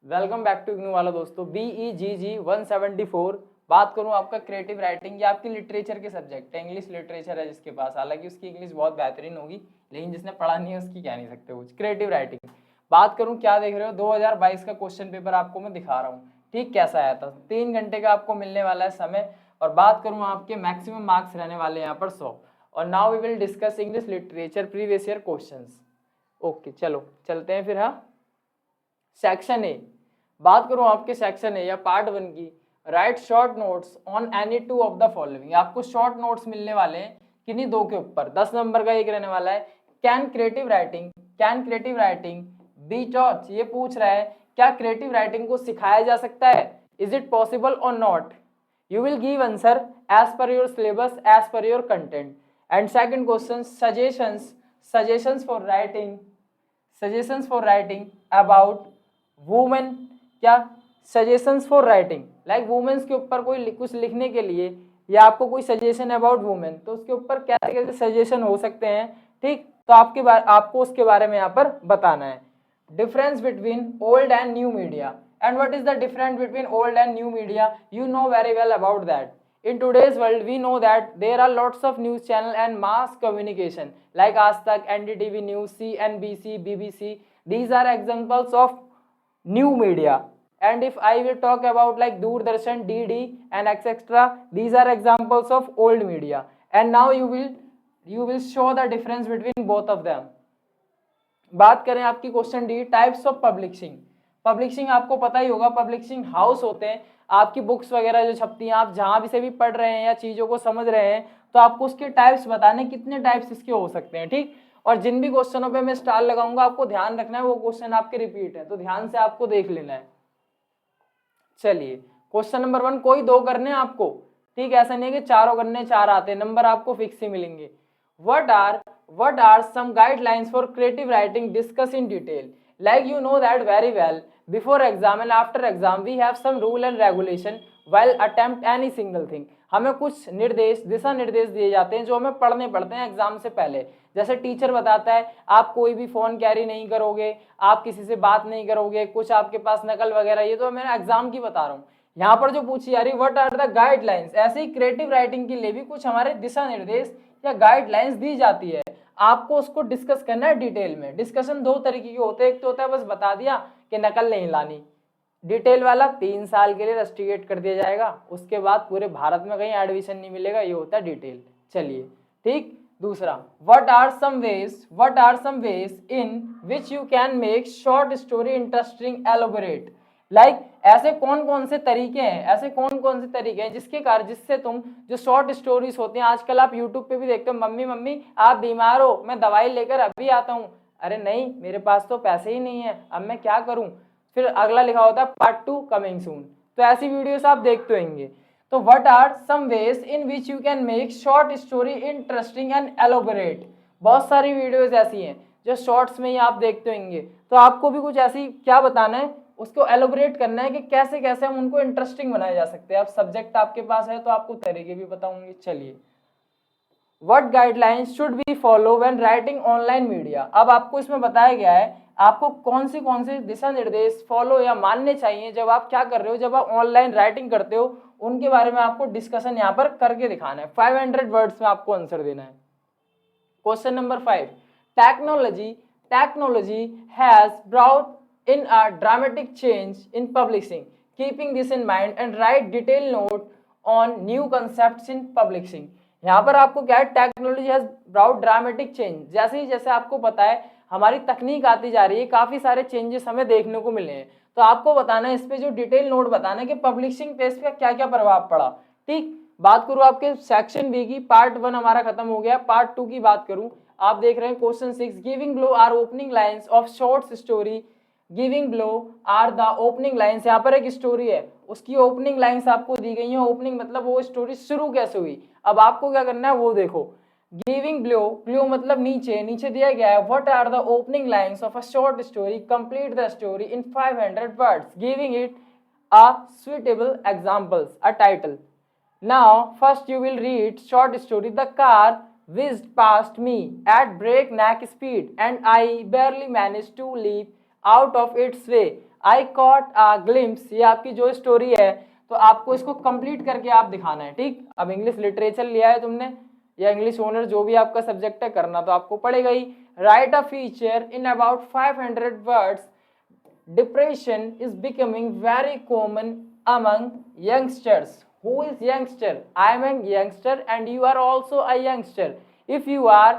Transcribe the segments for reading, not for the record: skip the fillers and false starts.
Welcome back to IGNOU वाला दोस्तों। BEGG 174 बात करूं आपका क्रिएटिव राइटिंग, ये आपकी लिटरेचर के सब्जेक्ट है, इंग्लिश लिटरेचर है जिसके पास, हालांकि उसकी इंग्लिश बहुत बेहतरीन होगी लेकिन जिसने पढ़ा नहीं है उसकी कह नहीं सकते कुछ। क्रिएटिव राइटिंग बात करूं, क्या देख रहे हो, 2022 का क्वेश्चन पेपर आपको मैं दिखा रहा हूँ। ठीक, कैसा आया था, 3 घंटे का आपको मिलने वाला है समय, और बात करूं आपके मैक्सिमम मार्क्स रहने वाले हैं यहाँ पर 100। और now we will discuss English literature previous year questions. Okay चलो चलते हैं फिर। हाँ, सेक्शन ए बात करूं आपके सेक्शन ए या पार्ट 1 की, right short notes on any two of the following. आपको शॉर्ट नोट्स मिलने वाले हैं किन्हीं दो के ऊपर, 10 नंबर का एक रहने वाला है। Can creative writing be taught, ये पूछ रहा है क्या क्रिएटिव राइटिंग को सिखाया जा सकता है, इज इट पॉसिबल और not. You will give answer as per your syllabus, as per your content. And second question, suggestions for writing about women, क्या suggestions for writing like women's के ऊपर कोई कुछ लिखने के लिए, या आपको कोई सजेशन अबाउट वुमेन, तो उसके ऊपर कैसे कैसे सजेशन हो सकते हैं। ठीक, तो आपको उसके बारे में यहाँ पर बताना है। Difference between old and new media, and what is the difference between old and new media, you know very well about that. In today's world, we know that there are lots of news channel and mass communication like Aaj Tak, NDTV News, CNBC, BBC. These are examples of new media. And if I will talk about like Doordarshan, DD and etc., these are examples of old media. And now you will show the difference between both of them. बात करें आपकी question D, types of publishing आपको पता ही होगा, publishing house होते हैं, आपकी books वगैरह जो छपती हैं, आप जहां भी से भी पढ़ रहे हैं या चीजों को समझ रहे हैं, तो आपको उसके टाइप्स बताने, कितने टाइप्स इसके हो सकते हैं। ठीक, और जिन भी क्वेश्चनों पे मैं स्टार लगाऊंगा आपको ध्यान रखना है वो क्वेश्चन आपके रिपीट है, तो ध्यान से आपको देख लेना है। चलिए क्वेश्चन नंबर 1, कोई दो करने आपको, ठीक, ऐसा नहीं है कि चारों करने, 4 आते हैं, नंबर आपको फिक्स ही मिलेंगे। What are some guidelines for creative writing? Discuss in detail. Like you know that very well. Before exam and after exam, we have some rule and regulation while attempt any single thing. हमें कुछ निर्देश, दिशा निर्देश दिए जाते हैं जो हमें पढ़ने पड़ते हैं एग्जाम से पहले। जैसे टीचर बताता है आप कोई भी फोन कैरी नहीं करोगे, आप किसी से बात नहीं करोगे, कुछ आपके पास नकल वगैरह, ये तो मैं एग्जाम की बता रहा हूँ। यहाँ पर जो पूछी जा रही व्हाट आर द गाइडलाइंस, ऐसे ही क्रिएटिव राइटिंग के लिए भी कुछ हमारे दिशा निर्देश या गाइडलाइंस दी जाती है, आपको उसको डिस्कस करना है डिटेल में। डिस्कशन 2 तरीके के होते हैं, एक तो होता है बस बता दिया कि नकल नहीं लानी, डिटेल वाला 3 साल के लिए रस्टिकेट कर दिया जाएगा, उसके बाद पूरे भारत में कहीं एडमिशन नहीं मिलेगा, ये होता है डिटेल। चलिए ठीक, दूसरा, what are some ways in which you can make short story interesting elaborate. Like ऐसे कौन कौन से तरीके हैं जिससे तुम जो शॉर्ट स्टोरीज होती हैं, आजकल आप यूट्यूब पे भी देखते हो, मम्मी आप बीमार हो, मैं दवाई लेकर अभी आता हूँ, अरे नहीं मेरे पास तो पैसे ही नहीं है, अब मैं क्या करूँ, फिर अगला लिखा होता है पार्ट 2 कमिंग सून। तो ऐसी वीडियोस आप देखते होंगे। तो what are some ways in which you can make short story interesting and elaborate. बहुत सारी वीडियोस ऐसी हैं जो शॉर्ट्स में ही आप देखते होंगे, तो आपको भी कुछ ऐसी क्या बताना है, उसको एलोबरेट करना है कि कैसे कैसे हम उनको इंटरेस्टिंग बनाए जा सकते हैं। अब सब्जेक्ट आपके पास है तो आपको तरीके भी बताऊंगी। चलिए, what guidelines should be follow when writing online media. अब आपको इसमें बताया गया है आपको कौन से दिशा निर्देश फॉलो या मानने चाहिए जब आप क्या कर रहे हो, जब आप ऑनलाइन राइटिंग करते हो, उनके बारे में आपको डिस्कशन यहाँ पर करके दिखाना है। 500 वर्ड्स में आपको आंसर देना है। Question number 5, technology has brought in a dramatic change in publishing. Keeping this in mind and write detailed note on new concepts in publishing. यहाँ पर आपको क्या है, technology has brought dramatic change, जैसे ही जैसे आपको पता है हमारी तकनीक आती जा रही है, काफी सारे चेंजेस हमें देखने को मिले हैं, तो आपको बताना है इस पे जो डिटेल नोट बताना है कि पब्लिशिंग पेज पे क्या क्या प्रभाव पड़ा। ठीक, बात करूँ आपके सेक्शन बी की, पार्ट 1 हमारा खत्म हो गया, पार्ट 2 की बात करूँ, आप देख रहे हैं question 6, giving below are opening lines of short story, giving below are the opening lines. यहाँ पर एक स्टोरी है, उसकी ओपनिंग लाइन्स आपको दी गई है। ओपनिंग मतलब वो स्टोरी शुरू कैसे हुई, अब आपको क्या करना है वो देखो। गिविंग बिलो मतलब नीचे दिया गया है, what are the opening lines of a short story, complete the story in 500 words, giving it a suitable examples, a title. Now first you will read short story. The car whizzed past me at breakneck speed and I barely managed to leap out of its way, I caught a glimpse, ये आपकी जो story है तो आपको इसको complete करके आप दिखाना है, ठीक। अब इंग्लिश लिटरेचर लिया है तुमने या इंग्लिश ओनर जो भी आपका सब्जेक्ट है करना तो आपको पड़ेगा ही। Write a feature in about 500 words, depression is becoming very common among youngsters. Who is youngster? I am a youngster and you are also a youngster. If you are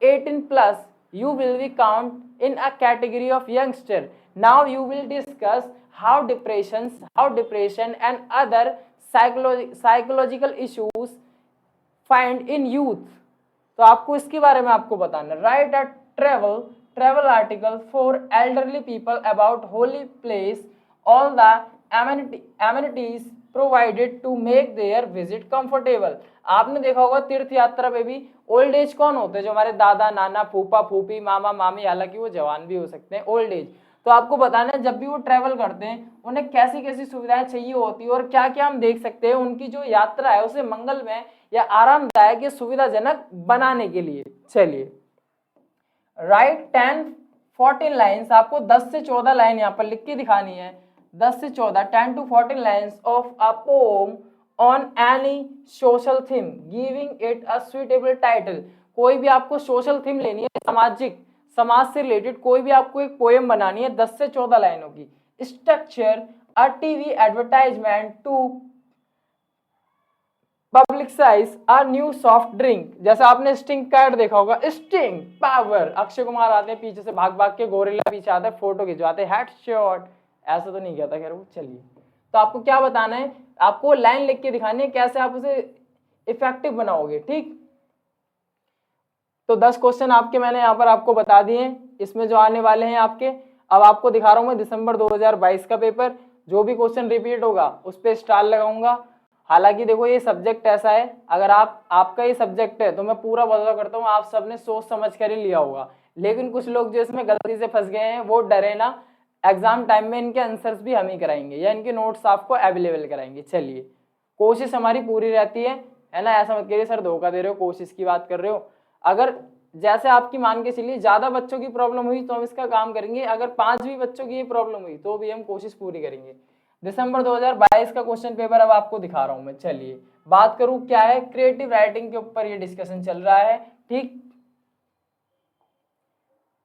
18 plus, you will be count in a category of youngster. Now you will discuss how depression and other psychological issues find in youth. तो आपको इसके बारे में आपको बताना। Write a travel article for elderly people about holy place, all the amenities provided to make their visit comfortable. आपने देखा होगा तीर्थ यात्रा पे भी ओल्ड एज कौन होते हैं, जो हमारे दादा नाना फूफा फूफी मामा मामी, हालांकि वो जवान भी हो सकते हैं, ओल्ड एज। तो आपको बताना है जब भी वो ट्रैवल करते हैं उन्हें कैसी कैसी सुविधाएं चाहिए होती है और क्या क्या हम देख सकते हैं उनकी जो यात्रा है उसे मंगलमय या आरामदायक या सुविधाजनक बनाने के लिए। चलिए, राइट 10-14 लाइन्स, आपको 10 से 14 लाइन यहाँ पर लिख के दिखानी है, 10 से 14, 10 to 14 lines of a poem on any social theme, giving it a suitable title। कोई भी आपको सोशल थीम लेनी है, समाज से रिलेटेड कोई भी आपको एक पोएम बनानी है 10 से 14 लाइनों की। Structure a TV advertisement to publicise a new soft drink. जैसा आपने स्टिंग कार्ड देखा होगा, स्टिंग पावर, अक्षय कुमार आते हैं पीछे से भाग भाग के, गोरिल्ला पीछे आता है, फोटो खिंचवाते हैं, हेडशॉट, ऐसा तो नहीं कहता खैर वो। चलिए, तो आपको क्या बताना है, आपको लाइन लिख के दिखानी है कैसे आप उसे इफेक्टिव बनाओगे, ठीक। तो 10 क्वेश्चन आपके मैंने यहाँ पर आपको बता दिए, इसमें जो आने वाले हैं आपके। अब आपको दिखा रहा हूँ मैं दिसंबर 2022 का पेपर, जो भी क्वेश्चन रिपीट होगा उस पर स्टार लगाऊंगा। हालांकि देखो ये सब्जेक्ट ऐसा है, अगर आपका ये सब्जेक्ट है तो मैं पूरा भरोसा करता हूँ आप सबने सोच समझ कर ही लिया होगा, लेकिन कुछ लोग जो इसमें गलती से फंस गए हैं वो डरे ना, एग्जाम टाइम में इनके आंसर्स भी हम ही कराएंगे या इनके नोट्स आपको अवेलेबल कराएंगे। चलिए, कोशिश हमारी पूरी रहती है ना, ऐसा मत करिए सर धोखा दे रहे हो, कोशिश की बात कर रहे हो। अगर जैसे आपकी मान के चलिए ज्यादा बच्चों की प्रॉब्लम हुई तो हम इसका काम करेंगे, अगर 5 भी बच्चों की ये प्रॉब्लम हुई तो भी हम कोशिश पूरी करेंगे। दिसंबर 2022 का क्वेश्चन पेपर अब आपको दिखा रहा हूं मैं। चलिए, बात करूं क्या है, क्रिएटिव राइटिंग के ऊपर ये डिस्कशन चल रहा है, ठीक।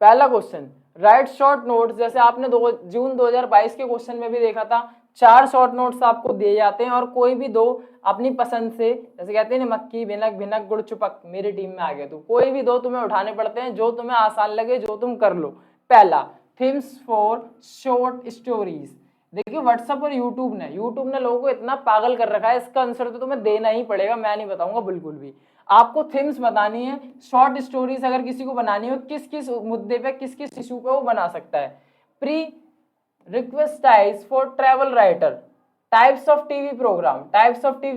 पहला क्वेश्चन, राइट शॉर्ट नोट्स। जैसे आपने जून 2022 के क्वेश्चन में भी देखा था, 4 शॉर्ट नोट्स आपको दिए जाते हैं और कोई भी 2 अपनी पसंद से, जैसे कहते हैं ना मक्खी भिनक भिनक गुड़ चुपक, मेरी टीम में आ गया तो कोई भी 2 तुम्हें उठाने पड़ते हैं, जो तुम्हें आसान लगे जो तुम कर लो। पहला, थीम्स फॉर शॉर्ट स्टोरीज। देखिए व्हाट्सएप और यूट्यूब ने लोगों को इतना पागल कर रखा है, इसका आंसर तो तुम्हें देना ही पड़ेगा, मैं नहीं बताऊंगा बिल्कुल भी। आपको थीम्स बतानी है, शॉर्ट स्टोरीज अगर किसी को बनानी हो, किस किस मुद्दे पे किस किस इशू पे वो बना सकता है। Prerequisites for travel writer. Types of TV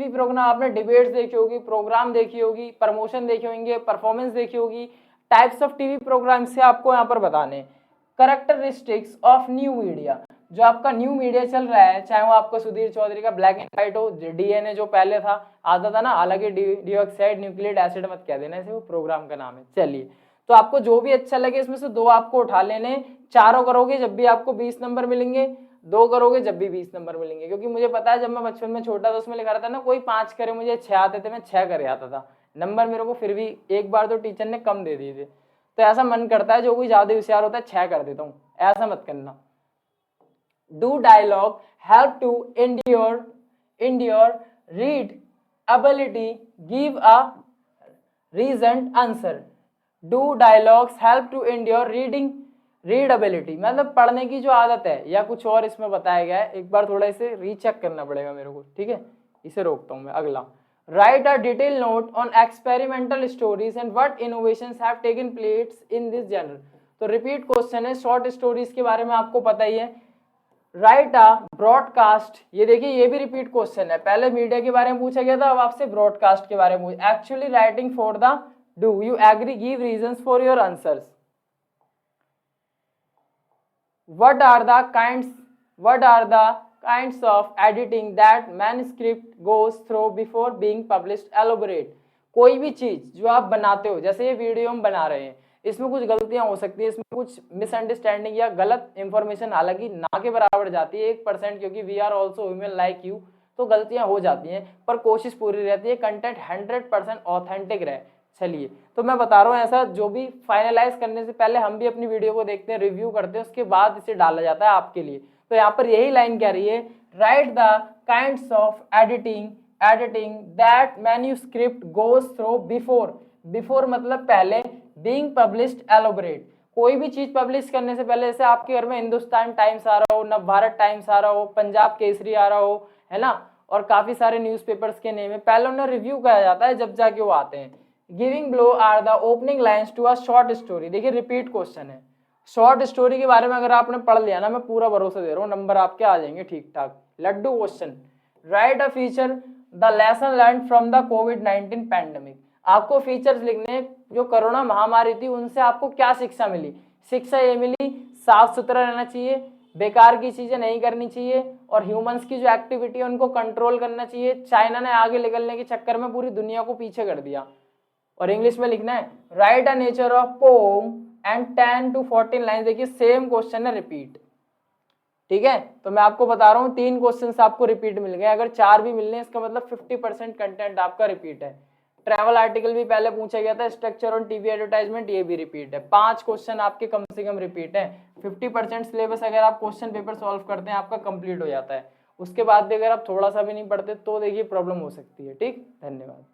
program आपने डिबेट्स देखी होगी, प्रोग्राम देखी होगी, प्रमोशन देखे होंगे, परफॉर्मेंस देखी होगी। टाइप्स ऑफ टीवी प्रोग्राम से आपको यहाँ पर बताने। कैरेक्टरिस्टिक्स ऑफ न्यू मीडिया, जो आपका न्यू मीडिया चल रहा है, चाहे वो आपका सुधीर चौधरी का ब्लैक एंड व्हाइट हो, डीएनए जो पहले था आता था ना, हालांकि डिऑक्साइड न्यूक्लिक एसिड मत कह देना इसे, वो प्रोग्राम का नाम है। चलिए, तो आपको जो भी अच्छा लगे इसमें से 2 आपको उठा लेने, 4 करोगे जब भी आपको 20 नंबर मिलेंगे, 2 करोगे जब भी 20 नंबर मिलेंगे। क्योंकि मुझे पता है जब मैं बचपन में छोटा था उसमें लिखा रहता ना, कोई 5 करे मुझे 6 आते थे, मैं 6 करे आता था नंबर मेरे को, फिर भी एक बार तो टीचर ने कम दे दिए थे। तो ऐसा मन करता है जो कोई ज्यादा होशियार होता है 6 कर देता हूँ, ऐसा मत करना। Do dialogue help to endure read ability, give a reasoned answer। Do dialogues help to endure read ability, मतलब पढ़ने की जो आदत है या कुछ और इसमें बताया गया है, एक बार थोड़ा इसे रीचेक करना पड़ेगा मेरे को, ठीक है। इसे रोकता हूं मैं। अगला, write a detail note on experimental stories and what innovations have taken place in this genre. तो रिपीट क्वेश्चन है, शॉर्ट स्टोरीज के बारे में आपको पता ही है। राइट अ ब्रॉडकास्ट, ये देखिए ये भी रिपीट क्वेश्चन है, पहले मीडिया के बारे में पूछा गया था, अब आपसे ब्रॉडकास्ट के बारे में। Actually writing for the do you agree, give reasons for your answers. What are the kinds of editing that manuscript goes through before being published? Elaborate। कोई भी चीज जो आप बनाते हो, जैसे ये वीडियो हम बना रहे हैं, इसमें कुछ गलतियां हो सकती है, इसमें कुछ मिसअंडरस्टैंडिंग या गलत इंफॉर्मेशन हालांकि ना के बराबर जाती है 1%, क्योंकि we are also human like you, तो गलतियां हो जाती हैं, पर कोशिश पूरी रहती है कंटेंट 100% ऑथेंटिक रहे। चलिए, तो मैं बता रहा हूँ ऐसा जो भी फाइनलाइज करने से पहले हम भी अपनी वीडियो को देखते हैं, रिव्यू करते हैं, उसके बाद इसे डाला जाता है आपके लिए। तो यहाँ पर यही लाइन कह रही है, right the kinds of editing that manuscript goes through before मतलब पहले, बीइंग पब्लिश्ड एलोबरेट, कोई भी चीज पब्लिश करने से पहले, जैसे आपके घर में हिंदुस्तान टाइम्स आ रहा हो, नवभारत टाइम्स आ रहा हो, पंजाब केसरी आ रहा हो, है ना, और काफी सारे न्यूज़पेपर्स के नेम है, पहले उन्हें रिव्यू किया जाता है जब जाके वो आते हैं। Giving below are the opening lines to a short story. देखिए रिपीट क्वेश्चन है, शॉर्ट स्टोरी के बारे में अगर आपने पढ़ लिया ना, मैं पूरा भरोसा दे रहा हूँ नंबर आपके आ जाएंगे ठीक ठाक। लड्डू question, write a feature the lesson learn from the कोविड-19 पैंडेमिक। आपको फीचर्स लिखने, जो कोरोना महामारी थी उनसे आपको क्या शिक्षा मिली। शिक्षा ये मिली, साफ सुथरा रहना चाहिए, बेकार की चीजें नहीं करनी चाहिए, और ह्यूमंस की जो एक्टिविटी है उनको कंट्रोल करना चाहिए। चाइना ने आगे निकलने के चक्कर में पूरी दुनिया को पीछे कर दिया। और इंग्लिश में लिखना है, write a nature of poem and 10 to 14 line. देखिए सेम क्वेश्चन है, रिपीट, ठीक है। तो मैं आपको बता रहा हूँ 3 क्वेश्चंस आपको रिपीट मिल गए, अगर 4 भी मिलने इसका मतलब 50% कंटेंट आपका रिपीट है। ट्रैवल आर्टिकल भी पहले पूछा गया था, स्ट्रक्चर ऑन टीवी एडवर्टाइजमेंट ये भी रिपीट है। 5 क्वेश्चन आपके कम से कम रिपीट है। 50% सिलेबस अगर आप क्वेश्चन पेपर सॉल्व करते हैं आपका कंप्लीट हो जाता है। उसके बाद भी अगर आप थोड़ा सा भी नहीं पढ़ते तो देखिए प्रॉब्लम हो सकती है। ठीक, धन्यवाद।